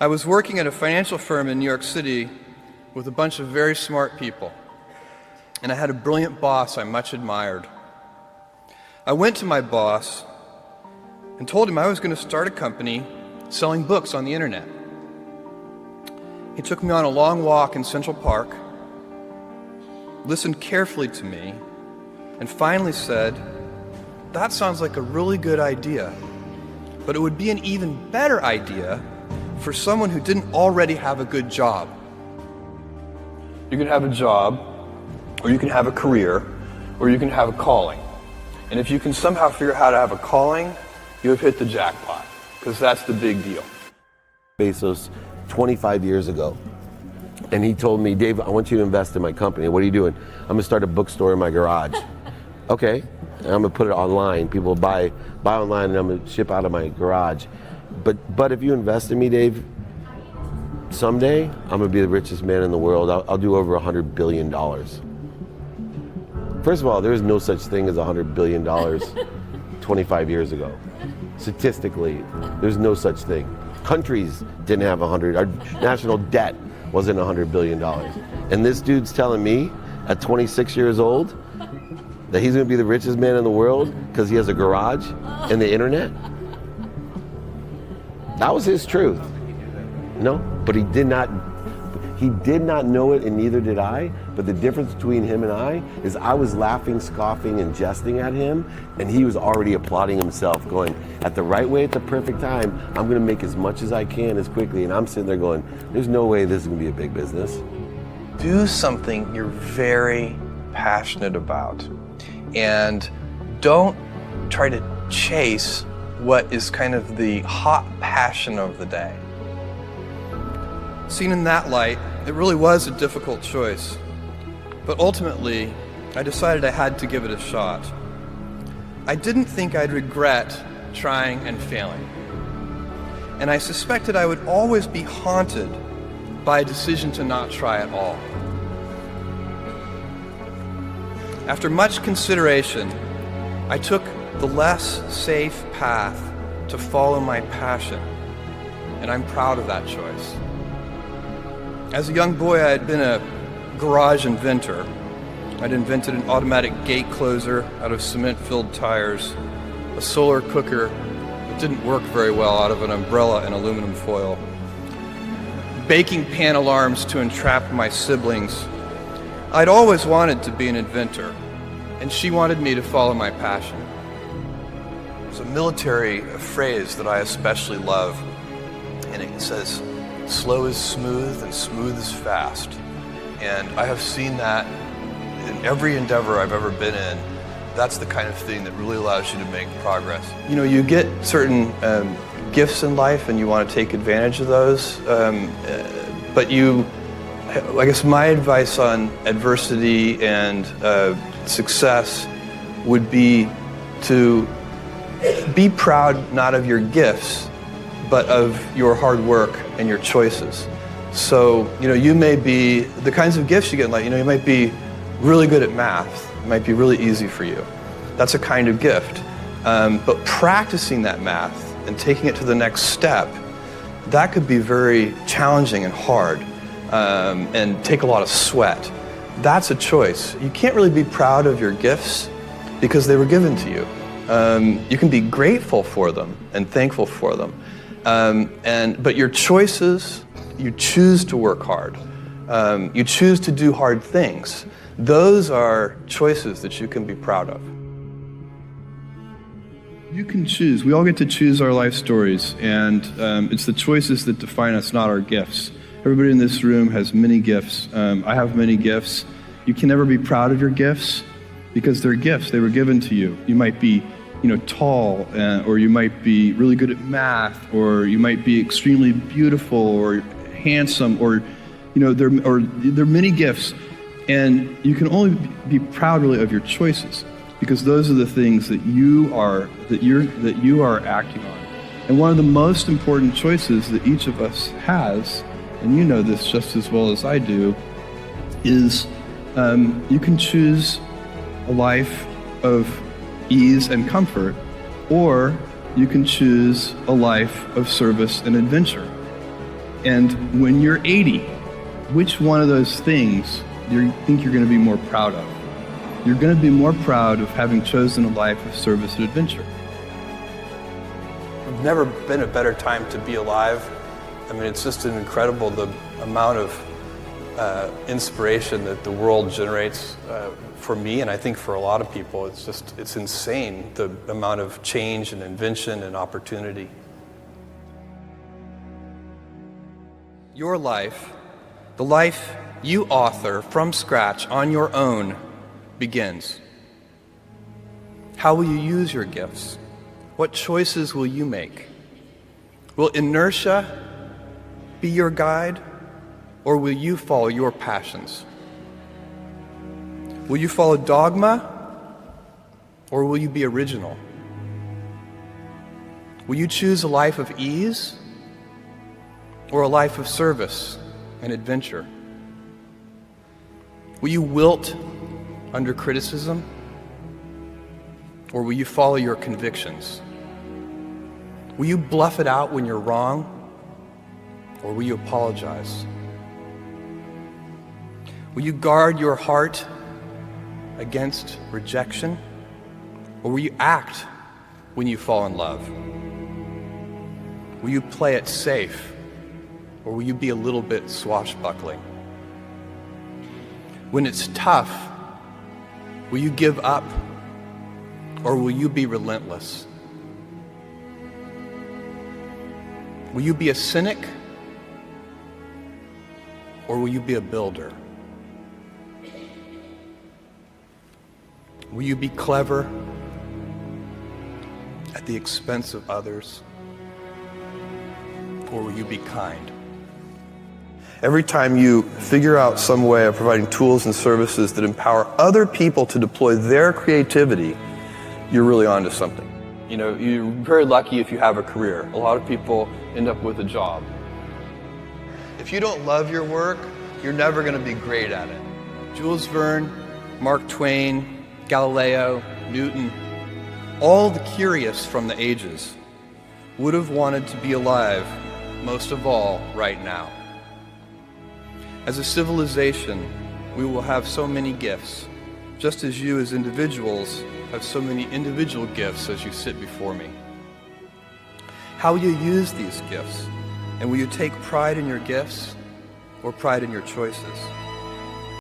I was working at a financial firm in New York City with a bunch of very smart people, and I had a brilliant boss I much admired. I went to my boss and told him I was going to start a company selling books on the internet. He took me on a long walk in Central Park, listened carefully to me, and finally said, "That sounds like a really good idea, but it would be an even better idea for someone who didn't already have a good job." You can have a job, or you can have a career, or you can have a calling. And if you can somehow figure out how to have a calling, you have hit the jackpot, because that's the big deal. Bezos 25 years ago, and he told me, "Dave, I want you to invest in my company." "What are you doing?" "I'm gonna start a bookstore in my garage." "Okay, and I'm gonna put it online. People buy online, and I'm gonna ship out of my garage. But if you invest in me, Dave, someday I'm gonna be the richest man in the world. I'll do over $100 billion. First of all, there is no such thing as $100 billion 25 years ago. Statistically, there's no such thing. Countries didn't have 100. Our national debt wasn't $100 billion. And this dude's telling me at 26 years old that he's gonna be the richest man in the world because he has a garage and the internet? That was his truth. No, but he did not know it, and neither did I. But the difference between him and I is I was laughing, scoffing, and jesting at him, and he was already applauding himself, going, at the right way, at the perfect time, I'm gonna make as much as I can as quickly. And I'm sitting there going, there's no way this is gonna be a big business. Do something you're very passionate about, and don't try to chase what is kind of the hot passion of the day. Seen in that light, it really was a difficult choice, but ultimately, I decided I had to give it a shot. I didn't think I'd regret trying and failing, and I suspected I would always be haunted by a decision to not try at all. After much consideration, I took the less safe path to follow my passion, and I'm proud of that choice. As a young boy, I had been a garage inventor. I'd invented an automatic gate closer out of cement-filled tires, a solar cooker that didn't work very well out of an umbrella and aluminum foil, baking pan alarms to entrap my siblings. I'd always wanted to be an inventor, and she wanted me to follow my passion. There's a military phrase that I especially love, and it says, "Slow is smooth and smooth is fast." And I have seen that in every endeavor I've ever been in. That's the kind of thing that really allows you to make progress. You know, you get certain gifts in life and you want to take advantage of those, but I guess my advice on adversity and success would be to be proud not of your gifts, but of your hard work and your choices. So, you may be, the kinds of gifts you get in life, you might be really good at math. It might be really easy for you. That's a kind of gift. But practicing that math and taking it to the next step, that could be very challenging and hard, and take a lot of sweat. That's a choice. You can't really be proud of your gifts because they were given to you. You can be grateful for them and thankful for them. But your choices, you choose to work hard. You choose to do hard things. Those are choices that you can be proud of. You can choose. We all get to choose our life stories, and it's the choices that define us, not our gifts. Everybody in this room has many gifts. I have many gifts. You can never be proud of your gifts because they're gifts. They were given to you. You might be tall, or you might be really good at math, or you might be extremely beautiful or handsome, or there are many gifts, and you can only be proud really of your choices because those are the things that you are acting on. And one of the most important choices that each of us has, and you know this just as well as I do, is you can choose a life of ease and comfort, or you can choose a life of service and adventure. And when you're 80, which one of those things do you think you're going to be more proud of? You're going to be more proud of having chosen a life of service and adventure. There's never been a better time to be alive. I mean, it's just incredible the amount of inspiration that the world generates for me, and I think for a lot of people. It's insane, the amount of change and invention and opportunity. Your life, the life you author from scratch on your own, begins. How will you use your gifts? What choices will you make? Will inertia be your guide, or will you follow your passions? Will you follow dogma, or will you be original? Will you choose a life of ease, or a life of service and adventure? Will you wilt under criticism, or will you follow your convictions? Will you bluff it out when you're wrong, or will you apologize? Will you guard your heart against rejection, or will you act when you fall in love? Will you play it safe, or will you be a little bit swashbuckling? When it's tough, will you give up, or will you be relentless? Will you be a cynic, or will you be a builder? Will you be clever at the expense of others, or will you be kind? Every time you figure out some way of providing tools and services that empower other people to deploy their creativity, you're really onto something. You know, you're very lucky if you have a career. A lot of people end up with a job. If you don't love your work, you're never going to be great at it. Jules Verne, Mark Twain, Galileo, Newton, all the curious from the ages would have wanted to be alive, most of all, right now. As a civilization, we will have so many gifts, just as you as individuals have so many individual gifts as you sit before me. How will you use these gifts? And will you take pride in your gifts or pride in your choices?